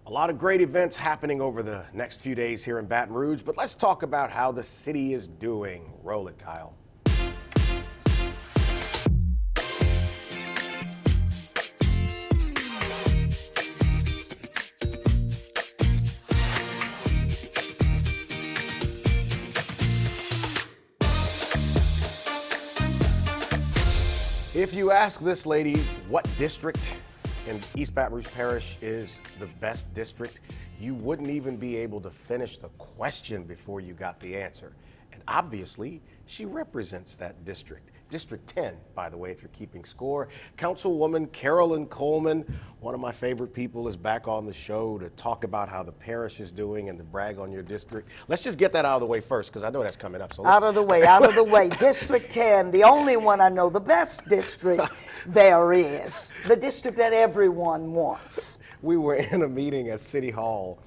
A lot of great events happening over the next few days here in Baton Rouge, but let's talk about how the city is doing. Roll it, Kyle. If you ask this lady what district in East Baton Rouge Parish is the best district, you wouldn't even be able to finish the question before you got the answer. And obviously, she represents that district. District 10, by the way, if you're keeping score. Councilwoman Carolyn Coleman, one of my favorite people, is back on the show to talk about how the parish is doing and to brag on your district. Let's just get that out of the way first, because I know that's coming up. So out of the way. District 10, the only one I know, the best district there is, the district that everyone wants. We were in a meeting at City Hall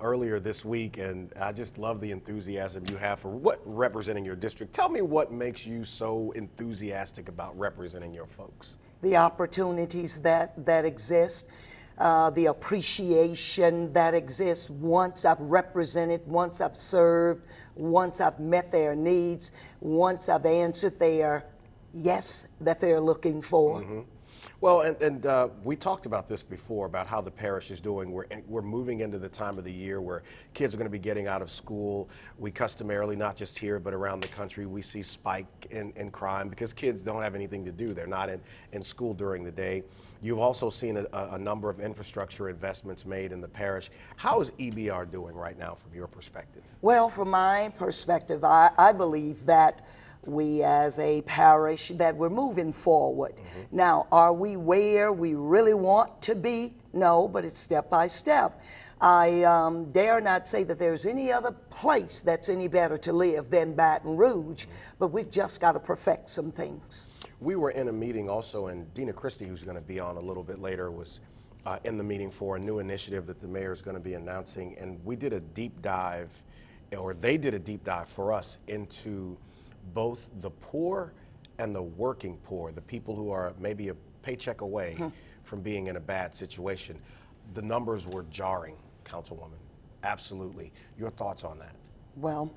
earlier this week, and I just love the enthusiasm you have for representing your district. Tell me what makes you so enthusiastic about representing your folks. The opportunities that exist, the appreciation that exists once I've represented, once I've served, once I've met their needs, once I've answered their yes that they're looking for. Mm-hmm. Well, and we talked about this before, about how the parish is doing. We're moving into the time of the year where kids are going to be getting out of school. We customarily, not just here, but around the country, we see spike in crime because kids don't have anything to do. They're not in school during the day. You've also seen a number of infrastructure investments made in the parish. How is EBR doing right now from your perspective? Well, from my perspective, I believe that we as a parish, that we're moving forward. Mm-hmm. Now, are we where we really want to be? No, but it's step by step. I dare not say that there's any other place that's any better to live than Baton Rouge, but we've just got to perfect some things. We were in a meeting also, and Dina Christie, who's going to be on a little bit later, was in the meeting for a new initiative that the mayor is going to be announcing, and we did a deep dive, or they did a deep dive for us into both the poor and the working poor, the people who are maybe a paycheck away from being in a bad situation. The numbers were jarring, Councilwoman. Absolutely. Your thoughts on that? Well,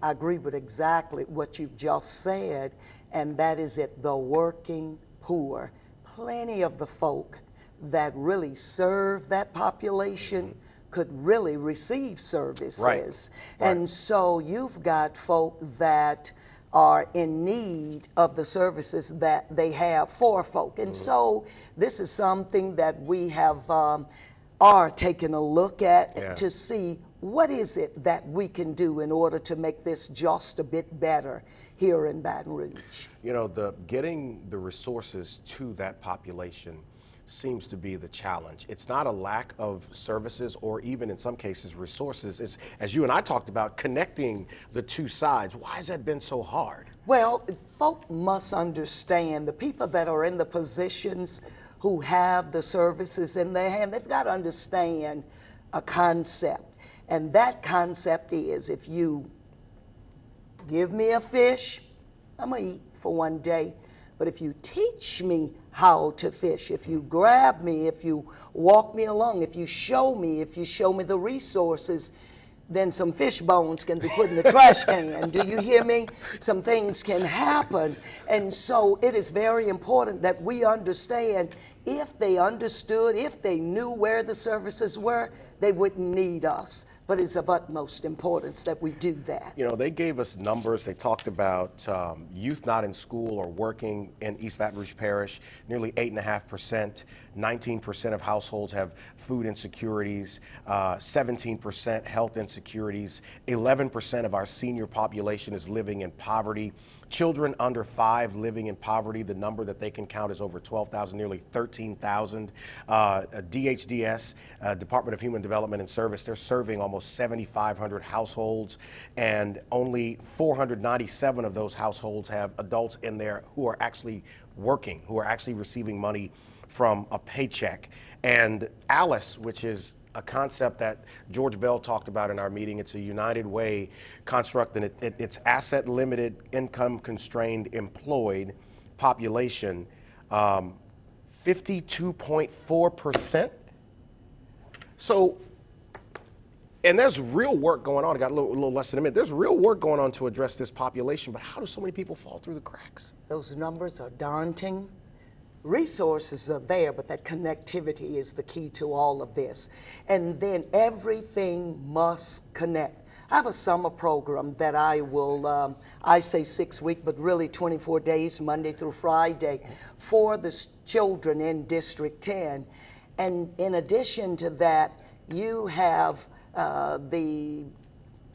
I agree with exactly what you've just said, and that is that the working poor, plenty of the folk that really serve that population could really receive services. Right. And so you've got folk that are in need of the services that they have for folk. And so this is something that we have are taking a look at to see what is it that we can do in order to make this just a bit better here in Baton Rouge. You know, getting the resources to that population seems to be the challenge. It's not a lack of services or even in some cases resources. It's, as you and I talked about, connecting the two sides. Why has that been so hard? Well, folk must understand, the people that are in the positions who have the services in their hand, they've got to understand a concept. And that concept is, if you give me a fish, I'm going to eat for one day. But if you teach me how to fish, if you grab me, if you walk me along, if you show me the resources, then some fish bones can be put in the trash can. Do you hear me? Some things can happen. And so it is very important that we understand, if they understood, if they knew where the services were, they wouldn't need us. But it's of utmost importance that we do that. You know, they gave us numbers. They talked about youth not in school or working in East Baton Rouge Parish, nearly 8.5%. 19% of households have food insecurities, 17% health insecurities, 11% of our senior population is living in poverty. Children under 5 living in poverty, the number that they can count is over 12,000, nearly 13,000. DHDS, Department of Human Development and Service, they're serving almost 7,500 households, and only 497 of those households have adults in there who are actually working, who are actually receiving money from a paycheck. And ALICE, which is a concept that George Bell talked about in our meeting. It's a United Way construct, and it's asset limited, income constrained, employed population. 52.4%. So, and there's real work going on. I got a little less than a minute. There's real work going on to address this population, but how do so many people fall through the cracks? Those numbers are daunting. Resources are there, but that connectivity is the key to all of this. And then everything must connect. I have a summer program that I will, I say 6 weeks, but really 24 days, Monday through Friday, for the children in District 10. And in addition to that, you have the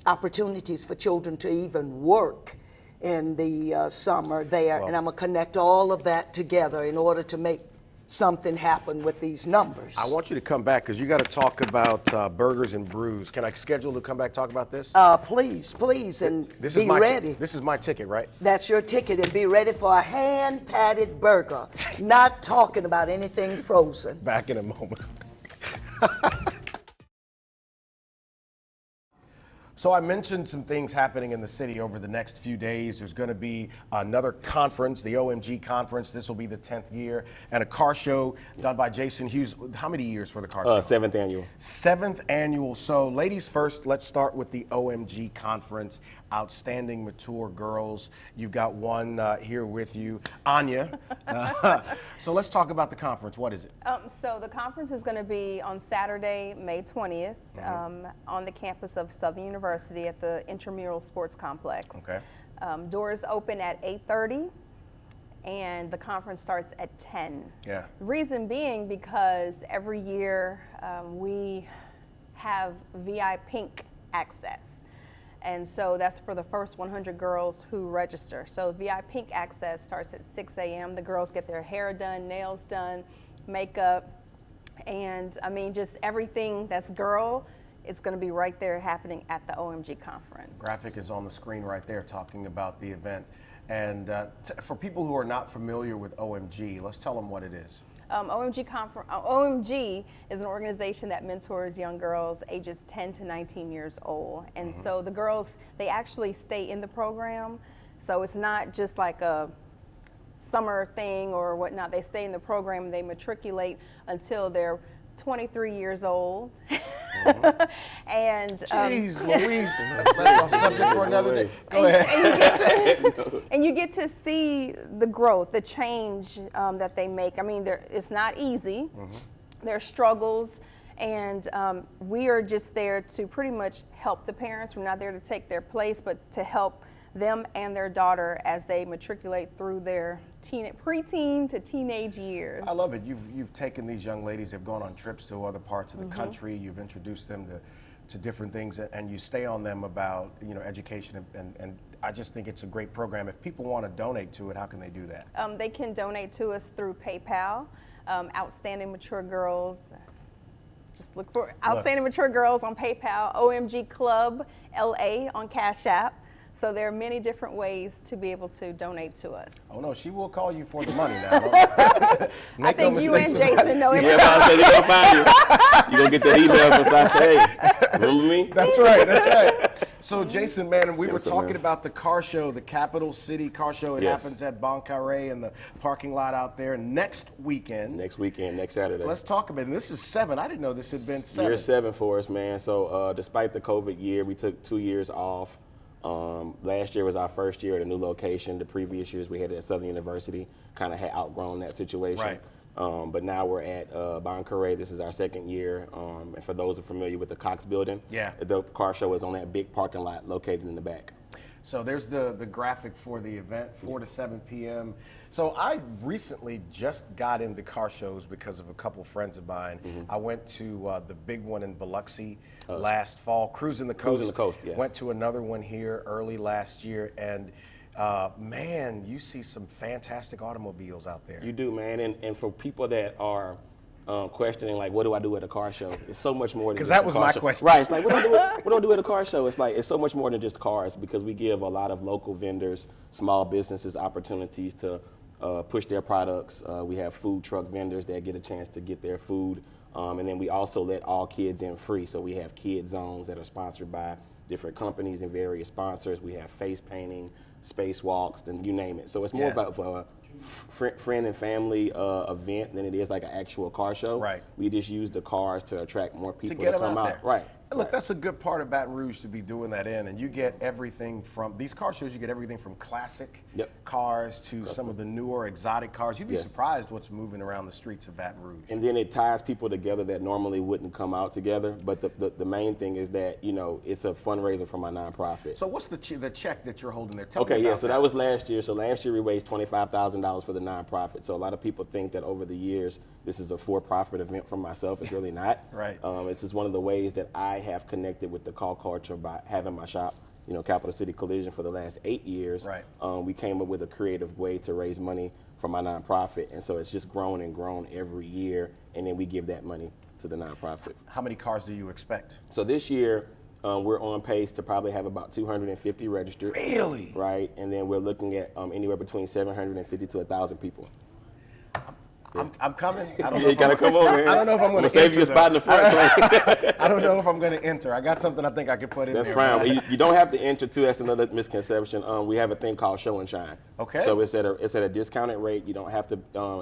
opportunities for children to even work in the summer there, and I'm gonna connect all of that together in order to make something happen with these numbers. I want you to come back because you got to talk about Burgers and Brews. Can I schedule to come back talk about this? Please, and This be is my ready. This is my ticket, right? That's your ticket, and be ready for a hand-patted burger. Not talking about anything frozen. Back in a moment. So I mentioned some things happening in the city over the next few days. There's going to be another conference, the OMG conference. This will be the 10th year, and a car show done by Jason Hughes. How many years for the car show? 7th annual. 7th annual. So ladies first, let's start with the OMG conference. Outstanding mature girls. You've got one here with you, Anya. So let's talk about the conference. What is it? So the conference is going to be on Saturday, May 20th, on the campus of Southern University at the Intramural Sports Complex. Okay. Doors open at 8:30, and the conference starts at 10. Yeah. The reason being because every year we have VI Pink access. And so that's for the first 100 girls who register. So VI Pink access starts at 6 a.m. The girls get their hair done, nails done, makeup, and I mean just everything that's girl. It's going to be right there happening at the OMG conference. Graphic is on the screen right there talking about the event. And for people who are not familiar with OMG, let's tell them what it is. OMG is an organization that mentors young girls ages 10 to 19 years old. And so the girls, they actually stay in the program. So it's not just like a summer thing or whatnot. They stay in the program and they matriculate until they're 23 years old. And Jeez, Louise, that's a subject for another day. Go ahead. And you get to see the growth, the change that they make. I mean, it's not easy. There are struggles, and we are just there to pretty much help the parents. We're not there to take their place, but to help them and their daughter as they matriculate through their preteen to teenage years. I love it. You've taken these young ladies, have gone on trips to other parts of the country. You've introduced them to different things, and you stay on them about education, and I just think it's a great program. If people want to donate to it, how can they do that? They can donate to us through PayPal. Outstanding Mature Girls. Just look for Outstanding Mature Girls on PayPal. OMG Club LA on Cash App. So there are many different ways to be able to donate to us. Oh no, she will call you for the money now. I think you and Jason know Yeah, but I said they're gonna find you. You're gonna get that email from Sasha. Hey, remember me? That's right, that's right. So Jason, man, we were Yes, sir, talking man. about the car show, the Capital City Car Show. It Yes. happens at Bon Carré in the parking lot out there next weekend. Next weekend, next Saturday. Let's talk about it. This is 7. I didn't know this had been 7. Year 7 for us, man. So despite the COVID year, we took 2 years off. Last year was our first year at a new location. The previous years we had it at Southern University, kind of had outgrown that situation. Right. But now we're at Bon Carré. This is our 2nd year. And for those who are familiar with the Cox building, Yeah. the car show is on that big parking lot located in the back. So there's the graphic for the event, 4 to 7 p.m. So I recently just got into car shows because of a couple friends of mine. I went to the big one in Biloxi last fall, Cruising the Coast. Cruising the Coast, yes. Went to another one here early last year, and man, you see some fantastic automobiles out there. You do, man. And for people that are questioning, like, what do I do at a car show? It's so much more than 'Cause just that a was car my show. question. Right. It's like, what do I do at a car show? It's like, it's so much more than just cars, because we give a lot of local vendors, small businesses opportunities to push their products. We have food truck vendors that get a chance to get their food. And then we also let all kids in free. So we have kid zones that are sponsored by different companies and various sponsors. We have face painting, spacewalks, and you name it. So it's more Yeah. about friend and family event than it is like an actual car show. Right. We just use the cars to attract more To people get to them come out out. there. Right. And look, right. that's a good part of Baton Rouge to be doing that in. And you get everything from these car shows, you get everything from classic Yep. cars to some of the newer exotic cars. You'd be Yes. surprised what's moving around the streets of Baton Rouge. And then it ties people together that normally wouldn't come out together. But the main thing is that, you know, it's a fundraiser for my nonprofit. So what's the check that you're holding there? Tell Okay, me yeah, about so that was last year. So last year we raised $25,000 for the nonprofit. So a lot of people think that over the years, this is a for-profit event for myself. It's really not. Right. It's just one of the ways that I have connected with the car culture by having my shop, you know, Capital City Collision for the last 8 years. Right. We came up with a creative way to raise money for my nonprofit. And so it's just grown and grown every year. And then we give that money to the nonprofit. How many cars do you expect? So this year, we're on pace to probably have about 250 registered. Really? Right, and then we're looking at anywhere between 750 to 1,000 people. I'm coming. I don't Yeah, you gotta come over here. I don't know if I'm going to save you a spot in the front. I don't know if I'm going to enter. I got something I think I could put in That's there. fine. You don't have to enter too. That's another misconception. We have a thing called Show and Shine. Okay. So it's at a discounted rate. You don't have to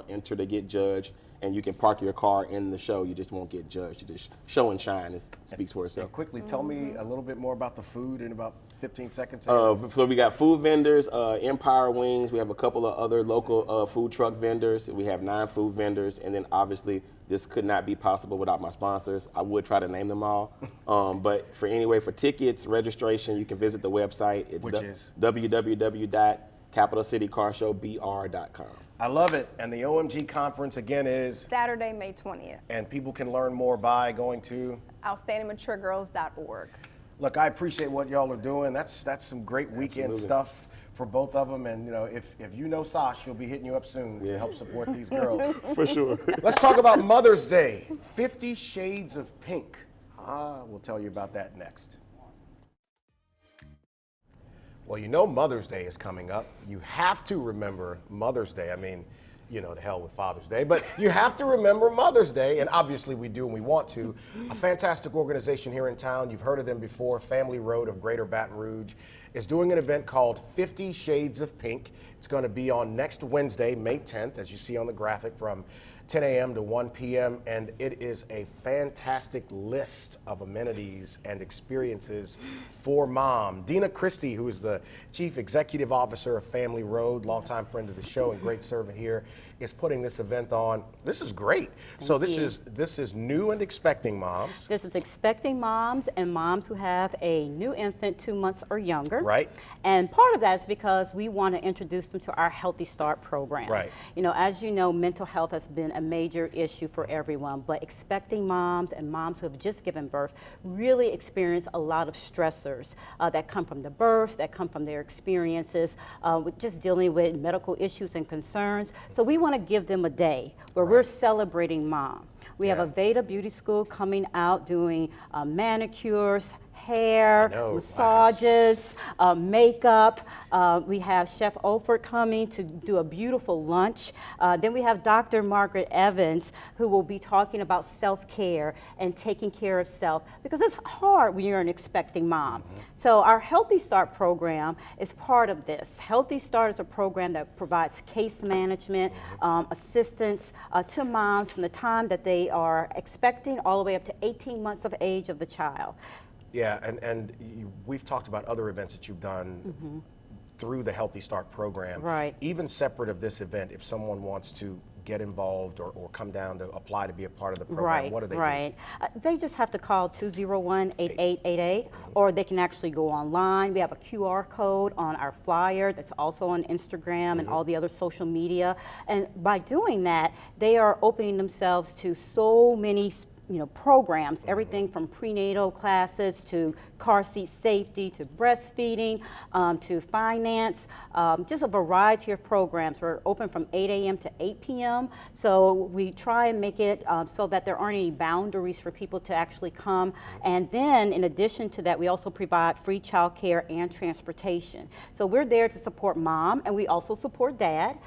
enter to get judged, and you can park your car in the show. You just won't get judged. You just show and shine. It speaks for itself. And quickly, tell me a little bit more about the food in about 15 seconds. So we got food vendors, Empire Wings. We have a couple of other local food truck vendors. We have 9 food vendors, and then obviously this could not be possible without my sponsors. I would try to name them all, but for tickets, registration, you can visit the website. It's Which is? www.capitalcitycarshowbr.com. I love it. And the OMG conference again is, Saturday, May 20th. and people can learn more by going to. OutstandingMatureGirls.org. Look, I appreciate what y'all are doing. That's some great weekend Absolutely. stuff for both of them. And you know, if you know Sash, she'll be hitting you up soon to help support these girls. For sure. Let's talk about Mother's Day. 50 Shades of Pink. We'll tell you about that next. Well, you know Mother's Day is coming up. You have to remember Mother's Day. I mean, you know, to hell with Father's Day, but you have to remember Mother's Day, and obviously we do and we want to. A fantastic organization here in town, you've heard of them before, Family Road of Greater Baton Rouge, is doing an event called 50 Shades of Pink. It's going to be on next Wednesday, May 10th, as you see on the graphic, from 10 a.m. to 1 p.m., and it is a fantastic list of amenities and experiences for mom. Dina Christie, who is the Chief Executive Officer of Family Road, longtime friend of the show and great servant here, is putting this event on. This is great. So this is new and expecting moms. This is expecting moms and moms who have a new infant 2 months or younger. Right. And part of that is because we want to introduce them to our Healthy Start program. Right. You know, as you know, mental health has been a major issue for everyone, but expecting moms and moms who have just given birth really experience a lot of stressors that come from the birth, that come from their experiences with just dealing with medical issues and concerns. So we want to give them a day where we're celebrating mom. We have a Veda Beauty School coming out doing manicures, hair, massages, makeup. We have Chef Olford coming to do a beautiful lunch. Then we have Dr. Margaret Evans, who will be talking about self-care and taking care of self, because it's hard when you're an expecting mom. So our Healthy Start program is part of this. Healthy Start is a program that provides case management, assistance to moms from the time that they are expecting all the way up to 18 months of age of the child. Yeah, and we've talked about other events that you've done through the Healthy Start program. Right. Even separate of this event, if someone wants to get involved or come down to apply to be a part of the program, what do they do? Right. They just have to call 201-8888, or they can actually go online. We have a QR code on our flyer that's also on Instagram and all the other social media. And by doing that, they are opening themselves to so many programs, everything from prenatal classes to car seat safety to breastfeeding to finance, just a variety of programs. We're open from 8 a.m. to 8 p.m. So we try and make it so that there aren't any boundaries for people to actually come. And then in addition to that, we also provide free child care and transportation. So we're there to support mom, and we also support dad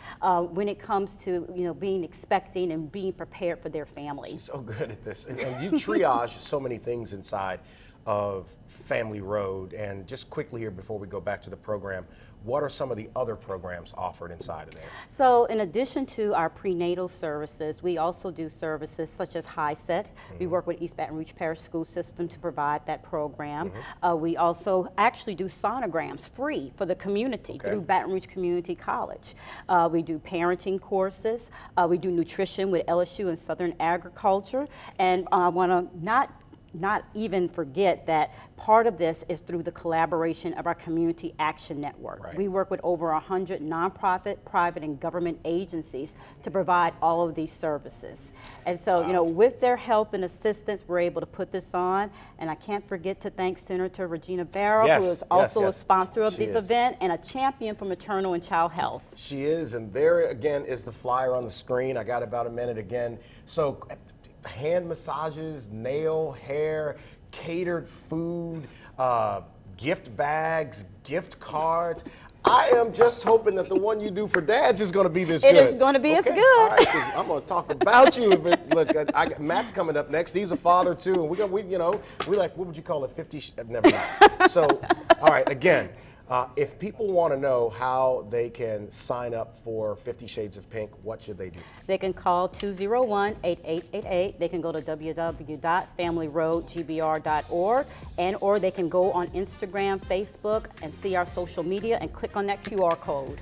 when it comes to being expecting and being prepared for their family. So good at this. And you triage so many things inside of Family Road? And just quickly here before we go back to the program, what are some of the other programs offered inside of there? So in addition to our prenatal services, we also do services such as HiSET. We work with East Baton Rouge Parish School System to provide that program. We also actually do sonograms free for the community through Baton Rouge Community College. We do parenting courses. We do nutrition with LSU and Southern Agriculture. And I want to not even forget that part of this is through the collaboration of our Community Action Network. Right. We work with over 100 nonprofit, private, and government agencies to provide all of these services. And so, you know, with their help and assistance, we're able to put this on. And I can't forget to thank Senator Regina Barrow, Yes, who is also yes. a sponsor of She this is. event and a champion for maternal and child health. She is, and there again is the flyer on the screen. I got about a minute again. So hand massages, nail, hair, catered food, gift bags, gift cards. I am just hoping that the one you do for dads is going to be this It good. is going to be as Okay, good. all right, 'cause I'm going to talk about you. But look, Matt's coming up next. He's a father too, and we like, what would you call it? 50. Never mind. So, all right, again. If people want to know how they can sign up for 50 Shades of Pink, what should they do? They can call 201-8888. They can go to www.familyroadgbr.org, or they can go on Instagram, Facebook, and see our social media and click on that QR code.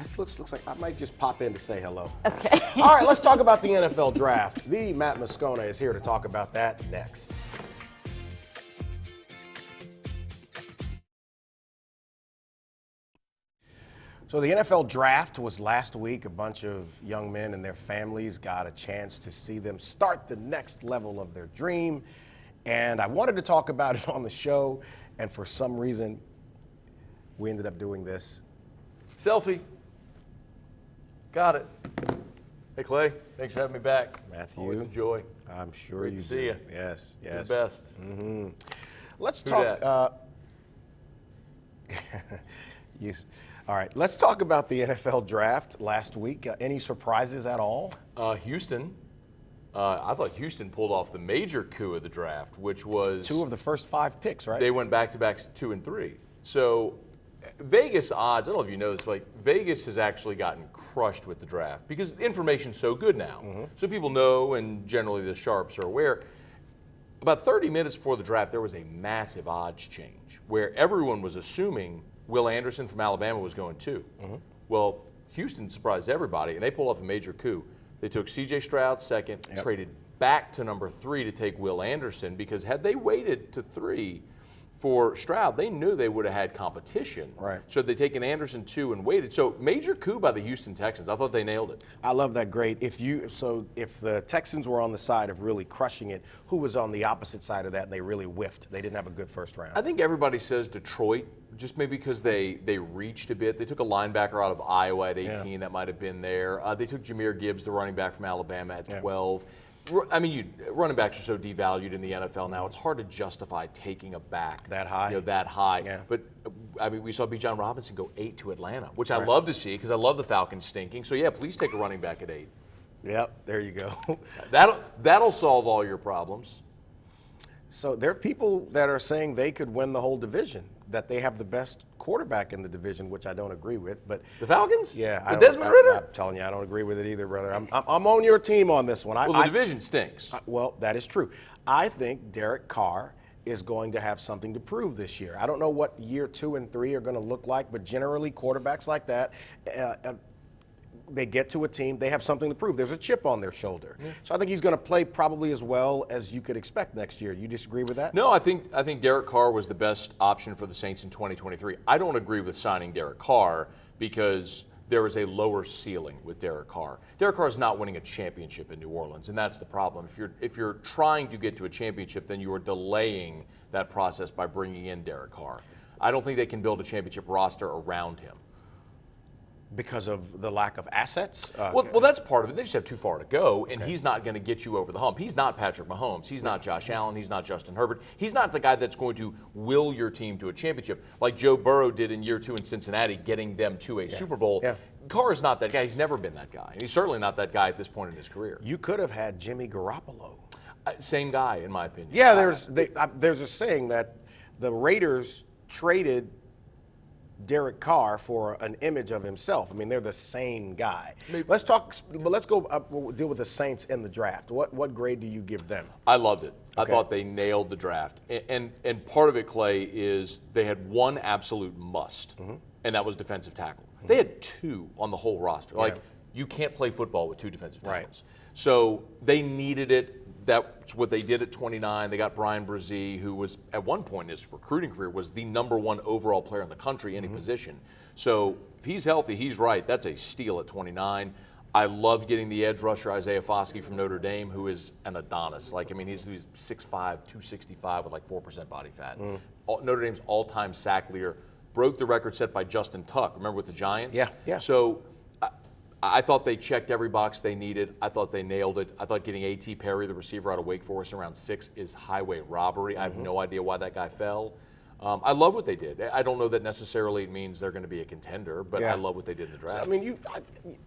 This looks like I might just pop in to say hello. Okay. All right, let's talk about the NFL draft. The Matt Moscona is here to talk about that next. So the NFL draft was last week. A bunch of young men and their families got a chance to see them start the next level of their dream. And I wanted to talk about it on the show, and for some reason, we ended up doing this. Selfie. Got it. Hey, Clay. Thanks for having me back. Matthew. Always a joy. I'm sure Great you to see do. you. Yes, You're yes. the best. Let's Who talk. All right, let's talk about the NFL draft last week. Any surprises at all? Houston. I thought Houston pulled off the major coup of the draft, which was 2 of the first 5 picks, right? they went back-to-back 2 and 3. So Vegas odds, I don't know if you know this, like Vegas has actually gotten crushed with the draft because information's so good now. So people know, and generally the sharps are aware. About 30 minutes before the draft, there was a massive odds change where everyone was assuming Will Anderson from Alabama was going 2. Well, Houston surprised everybody, and they pulled off a major coup. They took C.J. Stroud second, traded back to number 3 to take Will Anderson, because had they waited to 3 for Stroud, they knew they would have had competition. Right. So they taken Anderson 2 and waited. So major coup by the Houston Texans. I thought they nailed it. I love that. Great. If the Texans were on the side of really crushing it, who was on the opposite side of that and they really whiffed? They didn't have a good first round. I think everybody says Detroit, just maybe because they reached a bit. They took a linebacker out of Iowa at 18 that might have been there. They took Jahmyr Gibbs, the running back from Alabama, at 12. I mean, running backs are so devalued in the NFL now. It's hard to justify taking a back That high? that high. Yeah. But I mean, we saw Bijan Robinson go 8 to Atlanta, which I love to see because I love the Falcons stinking. So yeah, please take a running back at 8. Yep, there you go. That'll solve all your problems. So there are people that are saying they could win the whole division, that they have the best quarterback in the division, which I don't agree with. But The Falcons? yeah, With Desmond Ridder? I'm telling you, I don't agree with it either, brother. I'm on your team on this one. Well, the division stinks. Well, that is true. I think Derek Carr is going to have something to prove this year. I don't know what year 2 and 3 are going to look like, but generally quarterbacks like that, they get to a team, they have something to prove. There's a chip on their shoulder. So I think he's going to play probably as well as you could expect next year. You disagree with that? No, I think Derek Carr was the best option for the Saints in 2023. I don't agree with signing Derek Carr because there is a lower ceiling with Derek Carr. Derek Carr is not winning a championship in New Orleans, and that's the problem. If you're trying to get to a championship, then you are delaying that process by bringing in Derek Carr. I don't think they can build a championship roster around him. Because of the lack of assets? Well, that's part of it. They just have too far to go, and he's not going to get you over the hump. He's not Patrick Mahomes. He's not Josh Allen. He's not Justin Herbert. He's not the guy that's going to will your team to a championship like Joe Burrow did in year 2 in Cincinnati, getting them to a Super Bowl. Yeah. Carr is not that guy. He's never been that guy. He's certainly not that guy at this point in his career. You could have had Jimmy Garoppolo. Same guy, in my opinion. Yeah, there's a saying that the Raiders traded Derek Carr for an image of himself. I mean, they're the same guy. Let's go deal with the Saints in the draft. What grade do you give them? I loved it. I Okay. thought they nailed the draft. And part of it, Clay, is they had one absolute must, and that was defensive tackle. They had two on the whole roster. Like, you can't play football with two defensive tackles. Right. So they needed it. That's what they did at 29. They got Brian Brzee, who was, at one point in his recruiting career, was the #1 overall player in the country, any position. So if he's healthy, he's right. That's a steal at 29. I love getting the edge rusher, Isaiah Foskey from Notre Dame, who is an Adonis. Like, I mean, he's 6'5", 265 with like 4% body fat. Notre Dame's all-time sack leader. Broke the record set by Justin Tuck, remember, with the Giants? Yeah. So I thought they checked every box they needed. I thought they nailed it. I thought getting A.T. Perry, the receiver out of Wake Forest, around 6 is highway robbery. I have no idea why that guy fell. I love what they did. I don't know that necessarily means they're going to be a contender, but I love what they did in the draft. So, I mean,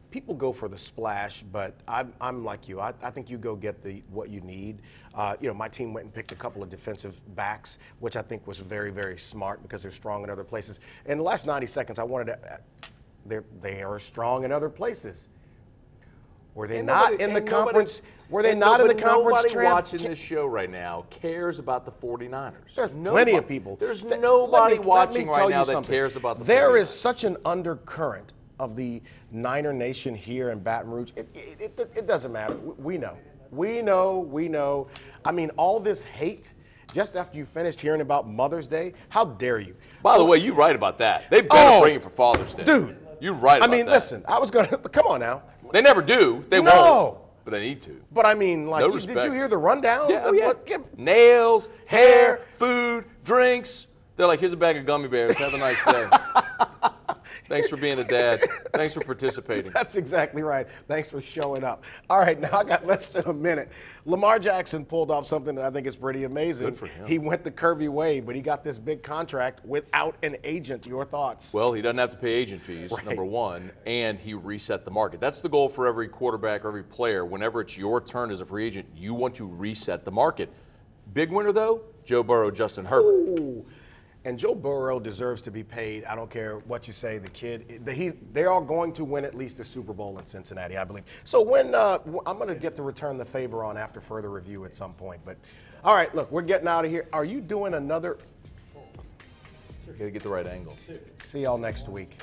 people go for the splash, but I'm like you. I think you go get what you need. My team went and picked a couple of defensive backs, which I think was very, very smart because they're strong in other places. In the last 90 seconds, I wanted to. They are strong in other places. Were they not in the conference? Were they not in the conference? Nobody watching this show right now cares about the 49ers. There's plenty of people. There's nobody watching right now that something. cares about the 49ers. There is such an undercurrent of the Niner Nation here in Baton Rouge. It doesn't matter. We know. We know. I mean, all this hate. Just after you finished hearing about Mother's Day, how dare you? By the way, you're right about that. They better bring it for Father's Day. Dude. You're right about that. I mean, listen, I was going to, come on now. They never do. They No. won't. But they need to. But I mean, like, No did respect. you hear the rundown? Yeah, oh yeah. What- Nails, hair, food, drinks. They're like, here's a bag of gummy bears. Have a nice day. Thanks for being a dad. Thanks for participating. That's exactly right. Thanks for showing up. All right, now I got less than a minute. Lamar Jackson pulled off something that I think is pretty amazing. Good for him. He went the curvy way, but he got this big contract without an agent. Your thoughts? Well, he doesn't have to pay agent fees, Right. number one, and he reset the market. That's the goal for every quarterback or every player. Whenever it's your turn as a free agent, you want to reset the market. Big winner, though, Joe Burrow, Justin Herbert. Ooh. And Joe Burrow deserves to be paid. I don't care what you say. The kid, they are going to win at least a Super Bowl in Cincinnati, I believe. So when I'm going to get to return the favor on after further review at some point. But all right, look, we're getting out of here. Are you doing another? Got to get the right angle. See y'all next week.